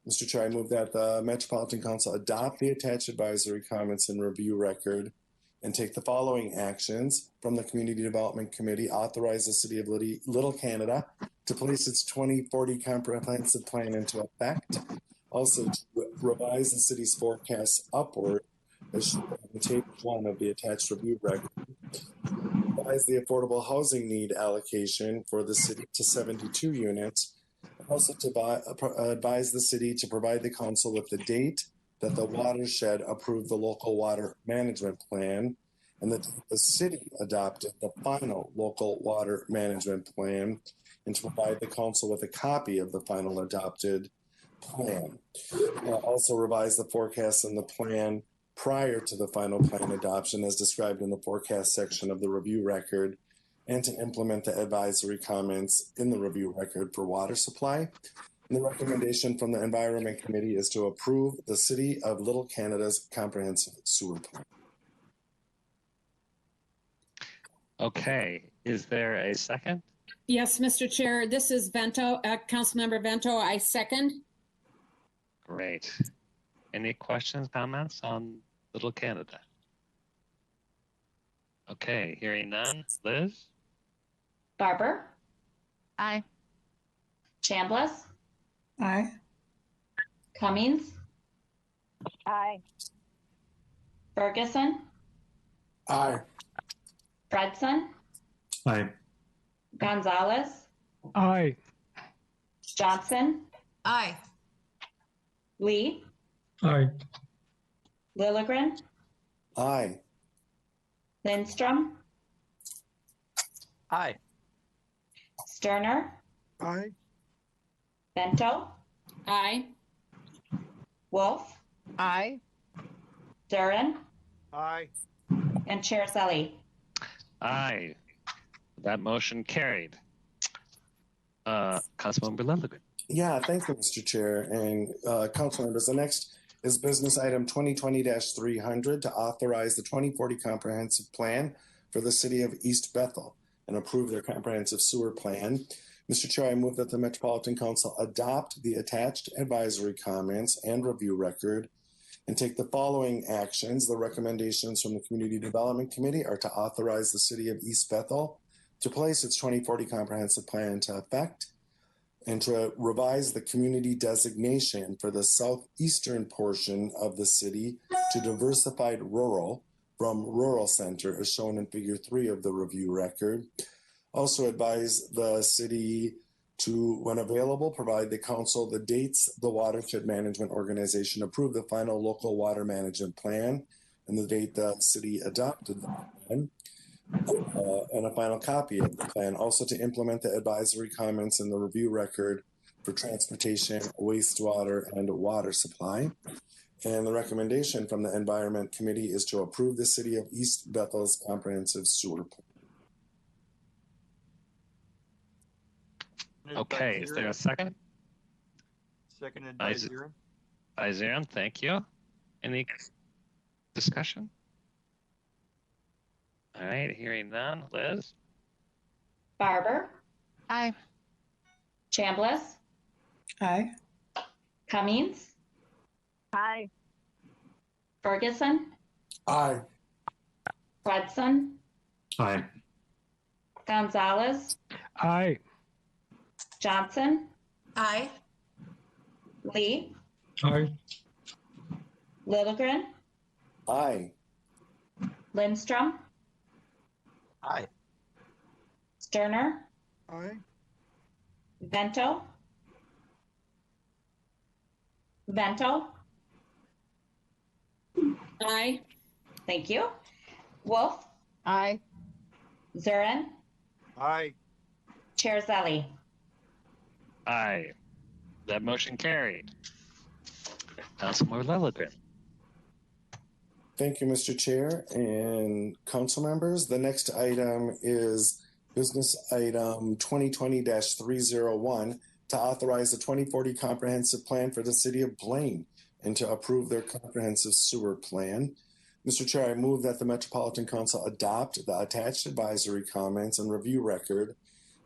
Mr. Chair, I move that the Metropolitan Council adopt the attached advisory comments and review record and take the following actions from the Community Development Committee. Authorize the City of Little Canada to place its 2040 comprehensive plan into effect. Also, to revise the city's forecasts upward as shown on table 1 of the attached review record. Revise the affordable housing need allocation for the city to 72 units. Also to advise the city to provide the council with the date that the watershed approved the local water management plan and that the city adopted the final local water management plan, and to provide the council with a copy of the final adopted plan. Also revise the forecast and the plan prior to the final plan adoption as described in the forecast section of the review record, and to implement the advisory comments in the review record for water supply. And the recommendation from the Environment Committee is to approve the City of Little Canada's comprehensive sewer plan. Okay, is there a second? Yes, Mr. Chair, this is Bento, Councilmember Bento. I second. Great. Any questions, comments on Little Canada? Okay, hearing none. Liz? Barber, Aye. Chambliss, Aye. Cummings, Aye. Ferguson, Aye. Fredson, Aye. Gonzalez, Aye. Johnson, Aye. Lee, Aye. Lilligren, Aye. Lindstrom, Aye. Sterner, Aye. Bento, Aye. Wolf, Aye. Zurin, Aye. and Chair Sally. Aye. That motion carried. Councilmember Lilligren. Yeah, thank you, Mr. Chair and council members. The next is business item 2020-300 to authorize the 2040 comprehensive plan for the city of East Bethel and approve their comprehensive sewer plan. Mr. Chair, I move that the Metropolitan Council adopt the attached advisory comments and review record and take the following actions. The recommendations from the Community Development Committee are to authorize the city of East Bethel to place its 2040 comprehensive plan into effect and to revise the community designation for the southeastern portion of the city to diversified rural from rural center as shown in figure 3 of the review record. Also advise the city to, when available, provide the council the dates the watershed management organization approved the final local water management plan and the date the city adopted the plan, and a final copy of the plan. Also to implement the advisory comments in the review record for transportation, wastewater, and water supply. And the recommendation from the Environment Committee is to approve the City of East Bethel's comprehensive sewer plan. Okay, is there a second? Seconded by Is- Zero. Isaiah, thank you. Any discussion? All right, hearing none. Liz? Barber, Aye. Chambliss, Aye. Cummings, Aye. Ferguson, Aye. Fredson, Aye. Gonzalez, Aye. Johnson, Aye. Lee, Aye. Lilligren, Aye. Lindstrom, Aye. Sterner, Aye. Vento, Aye. thank you. Wolf, Aye. Zurin, Aye. Chair Zelli. Aye. That motion carried. Councilmember Lilligren. Thank you, Mr. Chair and council members. The next item is business item 2020-301 to authorize the 2040 comprehensive plan for the city of Blaine and to approve their comprehensive sewer plan. Mr. Chair, I move that the Metropolitan Council adopt the attached advisory comments and review record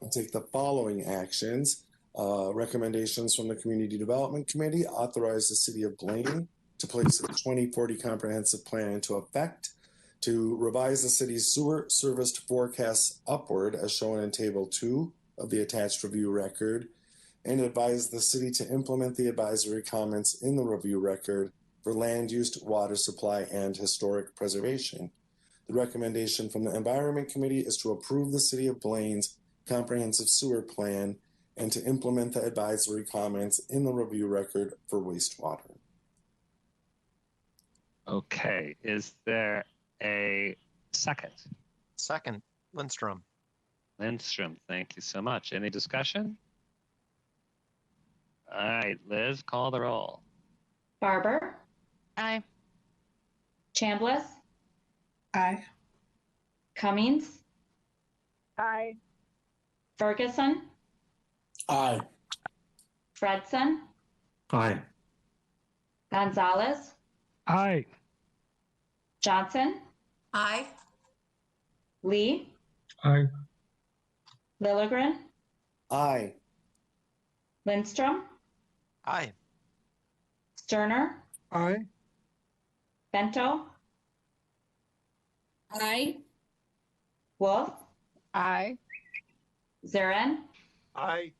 and take the following actions. Recommendations from the Community Development Committee: authorize the city of Blaine to place the 2040 comprehensive plan into effect, to revise the city's sewer serviced forecasts upward as shown in Table 2 of the attached review record, and advise the city to implement the advisory comments in the review record for land use, water supply, and historic preservation. The recommendation from the Environment Committee is to approve the City of Blaine's comprehensive sewer plan and to implement the advisory comments in the review record for wastewater. Okay, is there a second? Second, Lindstrom. Lindstrom, thank you so much. Any discussion? All right, Liz, call the roll. Barber, Aye. Chambliss, Aye. Cummings, Aye. Ferguson, Aye. Fredson, Aye. Gonzalez, Aye. Johnson, Aye. Lee, Aye. Lilligren, Aye. Lindstrom, Aye. Sterner, Aye. Vento, Aye. Wolf, Aye. Zurin, Aye.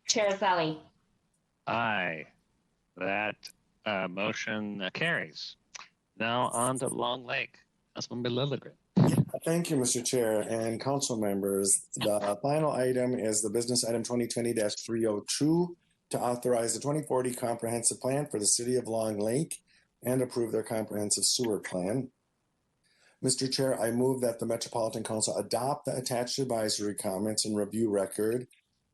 Chair Zelli. Aye. That motion carries. Now on to Long Lake. Councilmember Lilligren. Thank you, Mr. Chair and council members. The final item is the business item 2020-302 to authorize the 2040 comprehensive plan for the city of Long Lake and approve their comprehensive sewer plan. Mr. Chair, I move that the Metropolitan Council adopt the attached advisory comments and review record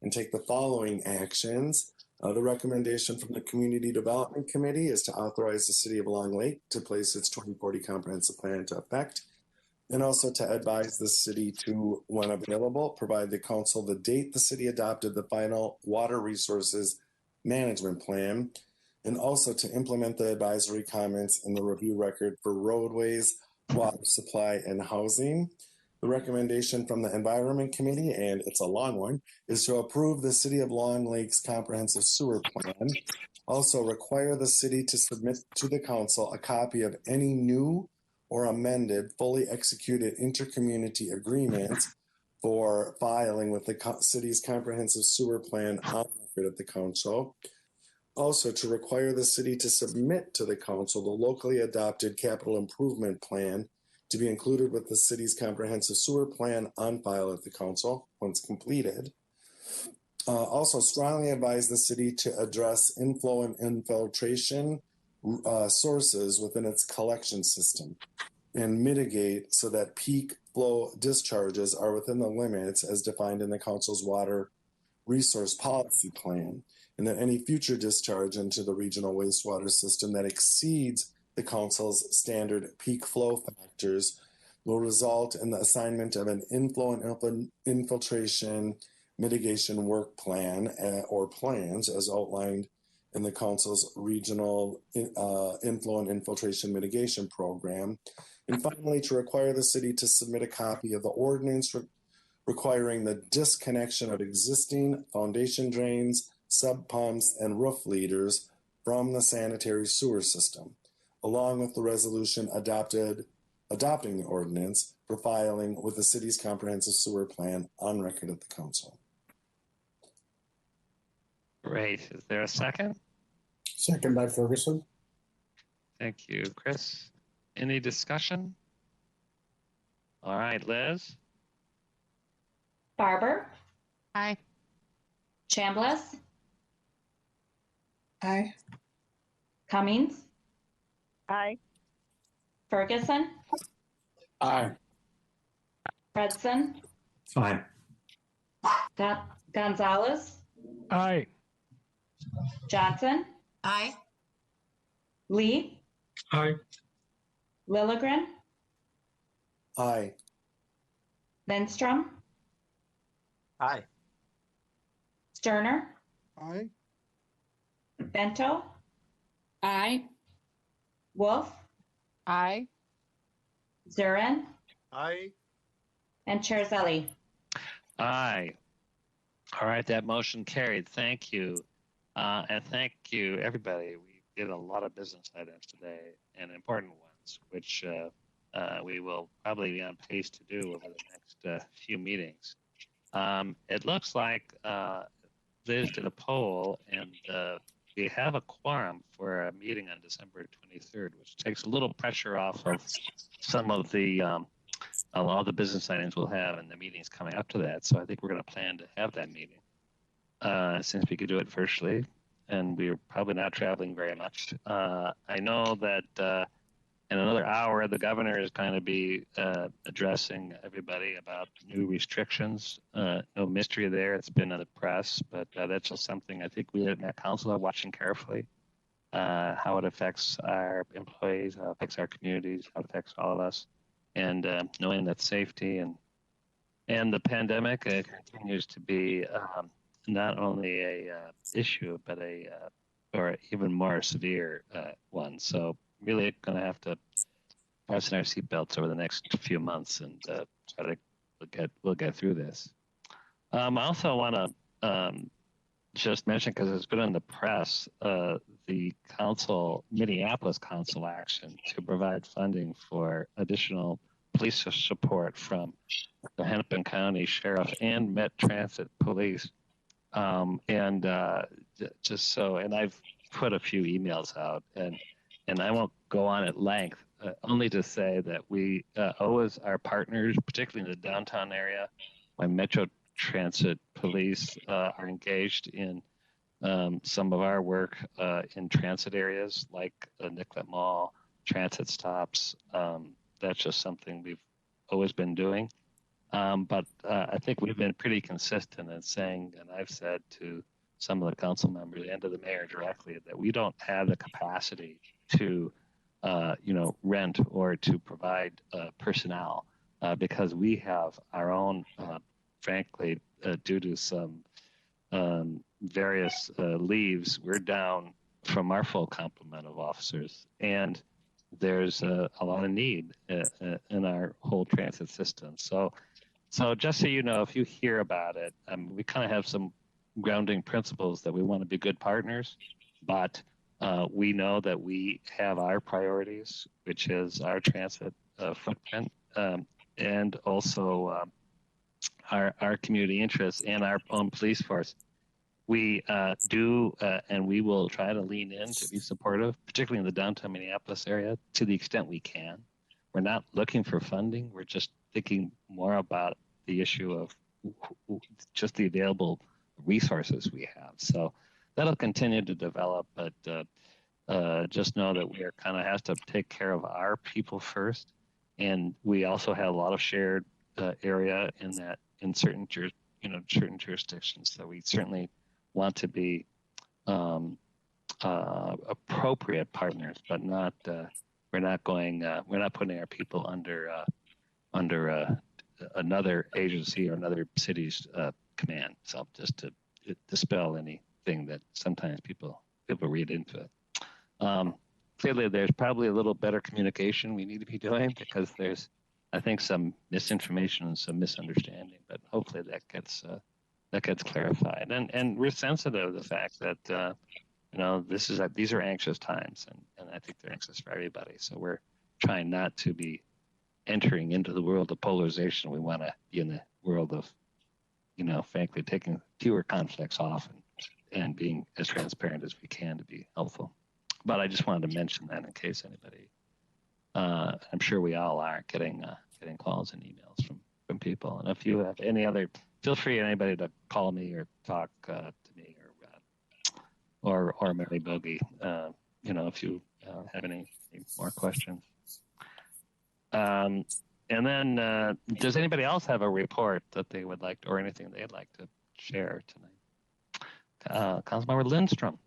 and take the following actions. The recommendation from the Community Development Committee is to authorize the city of Long Lake to place its 2040 comprehensive plan into effect, and also to advise the city to, when available, provide the council the date the city adopted the final water resources management plan, and also to implement the advisory comments in the review record for roadways, water supply, and housing. The recommendation from the Environment Committee, and it's a long one, is to approve the City of Long Lake's comprehensive sewer plan. Also require the city to submit to the council a copy of any new or amended fully executed intercommunity agreements for filing with the city's comprehensive sewer plan on record at the council. Also to require the city to submit to the council the locally adopted capital improvement plan to be included with the city's comprehensive sewer plan on file at the council once completed. Also strongly advise the city to address inflow and infiltration sources within its collection system. and mitigate so that peak flow discharges are within the limits as defined in the council's water resource policy plan, and that any future discharge into the regional wastewater system that exceeds the council's standard peak flow factors will result in the assignment of an inflow and infiltration mitigation work plan or plans as outlined in the council's regional inflow and infiltration mitigation program. And finally, to require the city to submit a copy of the ordinance requiring the disconnection of existing foundation drains, sub pumps, and roof leaders from the sanitary sewer system, along with the resolution adopting the ordinance for filing with the city's comprehensive sewer plan on record at the council. Great. Is there a second? Second by Ferguson. Thank you, Chris. Any discussion? All right, Liz? Barber, Aye. Chambliss, Aye. Cummings, Aye. Ferguson, Aye. Fredson, Aye. Gonzalez, Aye. Johnson, Aye. Lee, Aye. Lilligren, Aye. Lindstrom, Aye. Sterner, Aye. Bento, Aye. Wolf, Aye. Zurin, Aye. and Chair Zelli. Aye. All right, that motion carried. Thank you. And thank you, everybody. We did a lot of business items today and important ones, which we will probably be on pace to do over the next few meetings. It looks like Liz did a poll, and we have a quorum for a meeting on December 23rd, which takes a little pressure off of some of the all the business items we'll have and the meetings coming up to that. So I think we're going to plan to have that meeting since we could do it virtually, and we're probably not traveling very much. I know that in another hour, the governor is going to be addressing everybody about new restrictions. No mystery there. It's been in the press, but that's just something I think we at Met Council are watching carefully, how it affects our employees, how it affects our communities, how it affects all of us. And knowing that safety and the pandemic continues to be not only a issue, but or even more severe one. So really going to have to fasten our seatbelts over the next few months and try to we'll get through this. I also want to just mention, because it's been in the press, the Minneapolis Council action to provide funding for additional police support from the Hennepin County Sheriff and Met Transit Police. And I've put a few emails out, and I won't go on at length, only to say that we always our partners, particularly in the downtown area, when Metro Transit Police are engaged in some of our work in transit areas like Nicollet Mall, transit stops. That's just something we've always been doing. But I think we've been pretty consistent in saying, and I've said to some of the council members and to the mayor directly, that we don't have the capacity to, rent or to provide personnel because we have our own, frankly, due to some various leaves, we're down from our full complement of officers, and there's a lot of need in our whole transit system. So just so you know, if you hear about it, we kind of have some grounding principles that we want to be good partners, but we know that we have our priorities, which is our transit footprint, and also our community interests and our own police force. We do, and we will try to lean in to be supportive, particularly in the downtown Minneapolis area, to the extent we can. We're not looking for funding. We're just thinking more about the issue of just the available resources we have. So that'll continue to develop, but just know that we are kind of have to take care of our people first. and we also have a lot of shared area in certain certain jurisdictions. So we certainly want to be appropriate partners, but not we're not putting our people under another agency or another city's command. So just to dispel anything that sometimes people read into it. Clearly, there's probably a little better communication we need to be doing, because there's, I think, some misinformation and some misunderstanding. But hopefully that gets clarified. And we're sensitive to the fact that these are anxious times, and I think they're anxious for everybody. So we're trying not to be entering into the world of polarization. We want to be in the world of, frankly, taking fewer conflicts off and being as transparent as we can to be helpful. But I just wanted to mention that in case anybody, I'm sure we all are getting calls and emails from people. And if you have any other, feel free, anybody, to call me or talk to me or Mary Bogey, if you have any more questions. And then, does anybody else have a report that they would like, or anything they'd like to share tonight? Councilmember Lindstrom.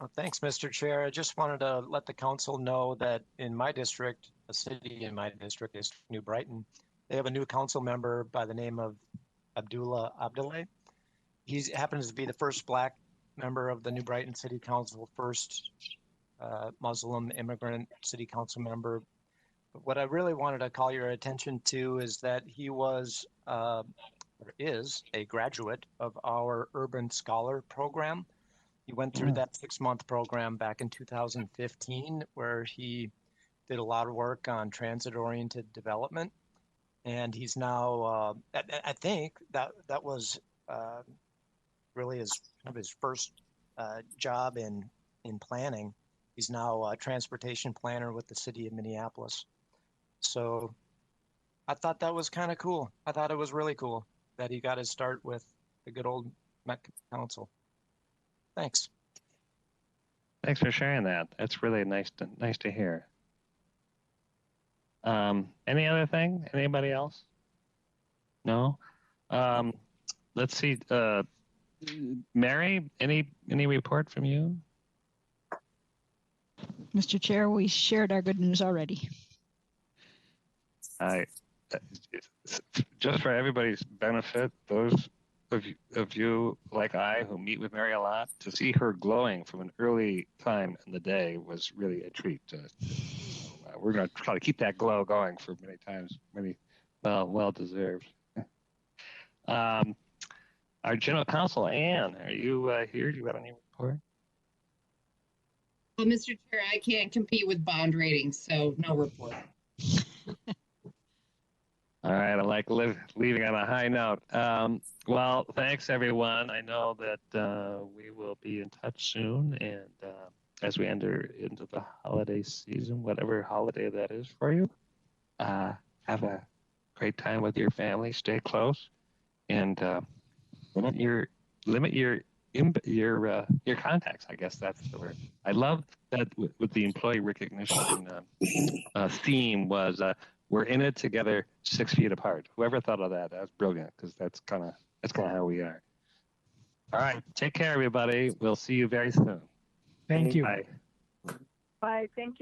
Well, thanks, Mr. Chair. I just wanted to let the council know that in my district, a city in my district is New Brighton. They have a new council member by the name of Abdullah Abdullah. He happens to be the first Black member of the New Brighton City Council, first Muslim immigrant city council member. But what I really wanted to call your attention to is that he was, or is, a graduate of our Urban Scholar program. He went through that 6-month program back in 2015, where he did a lot of work on transit-oriented development. And he's now, I think that was really his first job in planning. He's now a transportation planner with the city of Minneapolis. So I thought that was kind of cool. I thought it was really cool that he got his start with the good old Met Council. Thanks. Thanks for sharing that. That's really nice to hear. Any other thing? Anybody else? No? Let's see. Mary, any report from you? Mr. Chair, we shared our good news already. Just for everybody's benefit, those of you like I who meet with Mary a lot, to see her glowing from an early time in the day was really a treat. We're going to try to keep that glow going for many times, well deserved. Our General Counsel, Ann, are you here? Do you have any report? Well, Mr. Chair, I can't compete with bond ratings, so no report. All right, I like leaving on a high note. Well, thanks, everyone. I know that we will be in touch soon, and as we enter into the holiday season, whatever holiday that is for you, have a great time with your family. Stay close, and limit your contacts. I guess that's the word. I love that with the employee recognition theme was. We're in it together, 6 feet apart. Whoever thought of that? That's brilliant, because that's kind of how we are. All right, take care, everybody. We'll see you very soon. Thank you. Bye. Bye. Thank you.